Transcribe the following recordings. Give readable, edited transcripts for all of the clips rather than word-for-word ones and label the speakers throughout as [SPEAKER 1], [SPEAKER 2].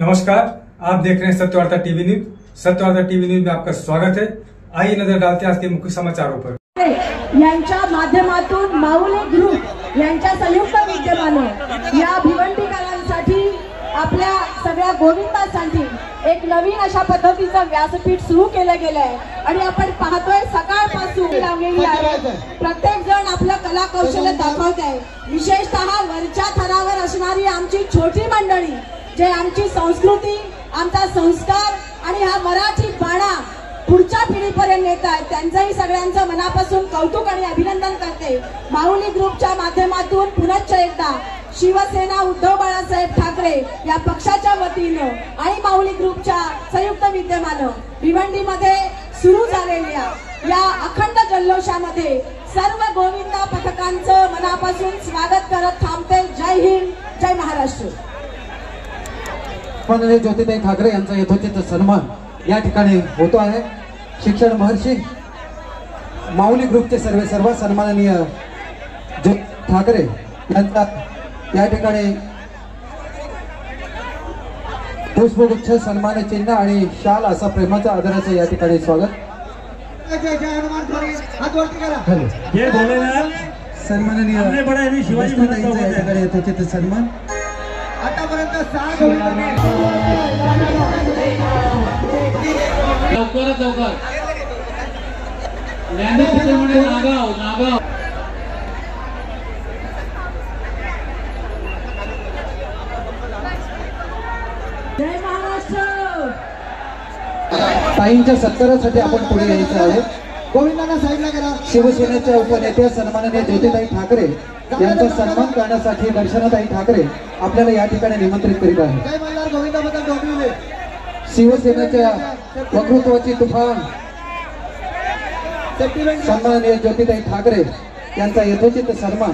[SPEAKER 1] नमस्कार, आप देख रहे हैं Satyavarta TV news. Satyavarta TV news में आपका स्वागत है। आइए नजर डालते हैं आज के मुख्य समाचारों पर।
[SPEAKER 2] यांच्या माध्यमातून माऊली ग्रुप यांच्या संयुक्त विद्यमानं या भिवंडीकरांसाठी आपल्या सगळ्या गोविंदासाठी एक नवीन अशा पद्धतीचं व्यासपीठ सुरू केलं गेलंय आणि आपण पाहतोय सकाळपासून लावलेली आहे। प्रत्येक जण आपलं कला कौशल्य दाखवत आहे। विशेषतः वरच्या थरावर असणारी आमची छोटी मंडळी जे आमची संस्कृती, आमचा संस्कार आणि हा मराठी बाणा पुढच्या पिढीपर्यंत नेत आहेत, त्यांचंही सगळ्यांचं मनापासून कौतुक आणि अभिनंदन करते। माऊली ग्रुपच्या माध्यमातून पुन्हा एकदा शिवसेना उद्धव बाळासाहेब ठाकरे या पक्षाच्या वतीनं आणि माऊली ग्रुपच्या संयुक्त विद्यमानं भिवंडीमध्ये सुरू झालेल्या या अखंड जल्लोषामध्ये सर्व गोविंदा पथकांचं मनापासून स्वागत करत थांबते। जय हिंद, जय महाराष्ट्र।
[SPEAKER 3] ज्योतिताई ठाकरे यांचा यथोचित सन्मान या ठिकाणी होतो आहे। शिक्षण महर्षी माऊली ग्रुपचे सर्व सन्माननीय ठाकरे यांचा या ठिकाणी पुष्पगुच्छ, सन्मान चिन्ह आणि शाल असा प्रेमाचा आदराचं या ठिकाणी स्वागत। सन्माननीय शिवाजी या ठिकाणी यथोचित सन्मान।
[SPEAKER 4] लवकरात लवकर नागाव
[SPEAKER 2] जय महाराष्ट्र।
[SPEAKER 3] ताईंच्या सत्कारासाठी आपण पुढे यायचं आहे। गोविंदांना साईडला करा। शिवसेनेच्या उपनेते सन्माननीय ज्योतिताई ठाकरे यांचा सन्मान करण्यासाठी दर्शनाताई ठाकरे आपल्याला या ठिकाणी निमंत्रित करीत आहे। शिवसेनेच्या वक्तृत्वाची तुफान सन्माननीय ज्योतिताई ठाकरे यांचा यथोचित सन्मान,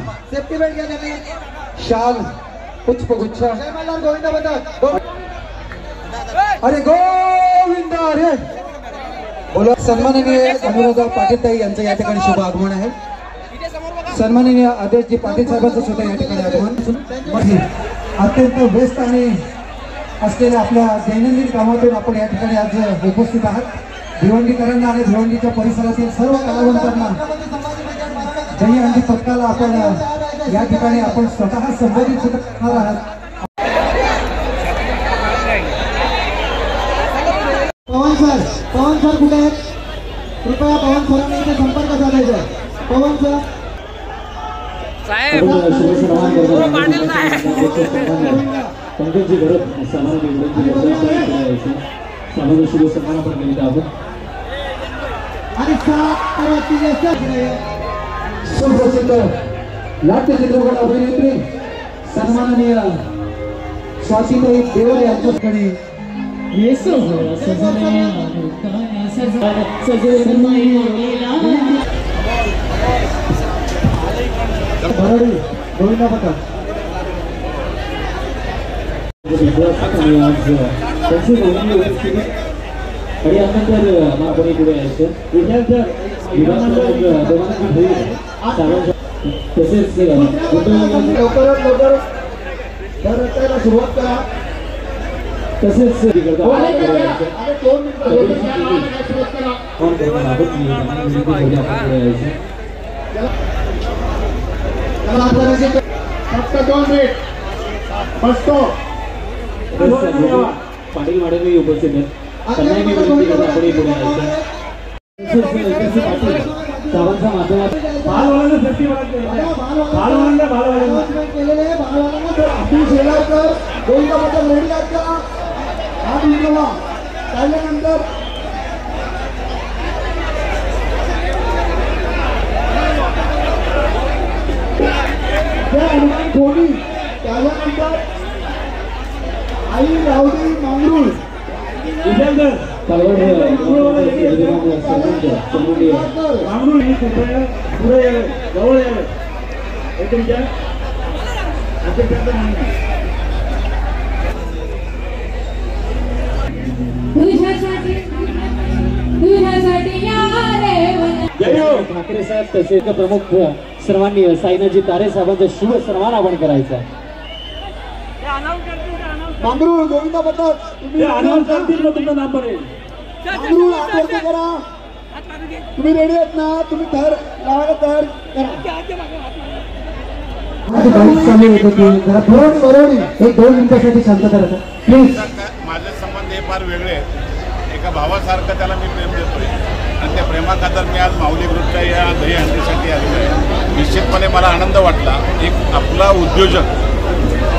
[SPEAKER 3] शाल, पुष्पगुच्छ। अरे गोविंद अरे बोला। सन्माननीय अनुराधा पाटील यांचं या ठिकाणी शुभ आगमन आहे। सन्माननीय आदेशजी पाटील साहेबांचं सुद्धा या ठिकाणी आगमन। अत्यंत व्यस्त आणि असलेल्या आपल्या दैनंदिन कामातून आपण या ठिकाणी आज उपस्थित आहात। भिवंडीकरांना आणि भिवंडीच्या परिसरातील सर्व कलावंतांना दहीहंडी पथकाला आपण या ठिकाणी आपण स्वतः संबोधित सुद्धा करणार आहात। पवन सर कुठे आहेत? कृपया पवन सरांनी इथे संपर्क साधायचा। पवन सर साहेब
[SPEAKER 5] पंकजी घडत समाज शुभ सन्मान आपण करीत आहोत।
[SPEAKER 3] आणि सुप्रसिद्ध नाट्य चित्रपट अभिनेत्री सन्माननीय स्वातीताई देवरे यांच्याकडे गोविंदा पथक
[SPEAKER 5] आणि यानंतर महापौरी पुढे यायचं तसेच
[SPEAKER 3] लवकरात लवकर सुरुवात करा।
[SPEAKER 5] तसेच पाटील मॅडमही उपस्थित आहेत। त्यांनाही मी विनंती करतो आपण पुढे सावांच्या माध्यमात
[SPEAKER 3] आई रावडी मांगरूळ
[SPEAKER 5] ठाकरे साहेब तसेच प्रमुख सन्माननीय साईनाथजी तारे साहेबांचा शुभ सन्मान आपण करायचा।
[SPEAKER 6] मांगरूळ गोविंदा पथक तुम्ही
[SPEAKER 5] तुमचा नंबर आहे
[SPEAKER 6] मांगरूळ आत्महत्या करा. तुम्ही रेडी आहेत ना? तुम्ही तयार लावायला तयार करा.
[SPEAKER 3] चालू होत होती जरा थोडं बरोबर एक 2 मिनिटासाठी शांतता राहा प्लीज.
[SPEAKER 7] माझे संबंध हे फार वेगळे आहेत. एका भावासारखं त्याला मी प्रेम देतोय आणि त्या प्रेमाखातर मी आज माऊली ग्रुपच्या या दहीहंडीसाठी आलेलो आहे. निश्चितपणे मला आनंद वाटला. एक आपला उद्योजक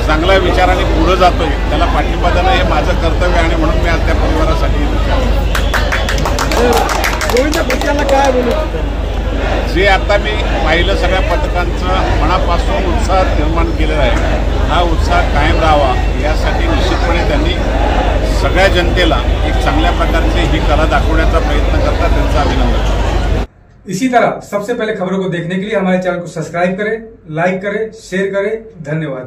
[SPEAKER 7] चांगल्या विचाराने पुढे जातोय, त्याला पाठिंबा देणं हे माझं कर्तव्य आणि म्हणून मी आज त्या परिवारासाठी
[SPEAKER 6] काय बोलू?
[SPEAKER 7] जे आता मी पाहिलं सगळ्या पथकांचं मनापासून उत्साह निर्माण केलेला आहे, हा उत्साह कायम राहावा यासाठी निश्चितपणे त्यांनी सगळ्या जनतेला एक चांगल्या प्रकारची ही कला दाखवण्याचा प्रयत्न करतात. त्यांचं अभिनंदन.
[SPEAKER 1] इसी तरह सबसे पहले खबरों को देखने के लिए हमारे चैनल को सब्सक्राइब करें, लाइक करें, शेयर करें. धन्यवाद.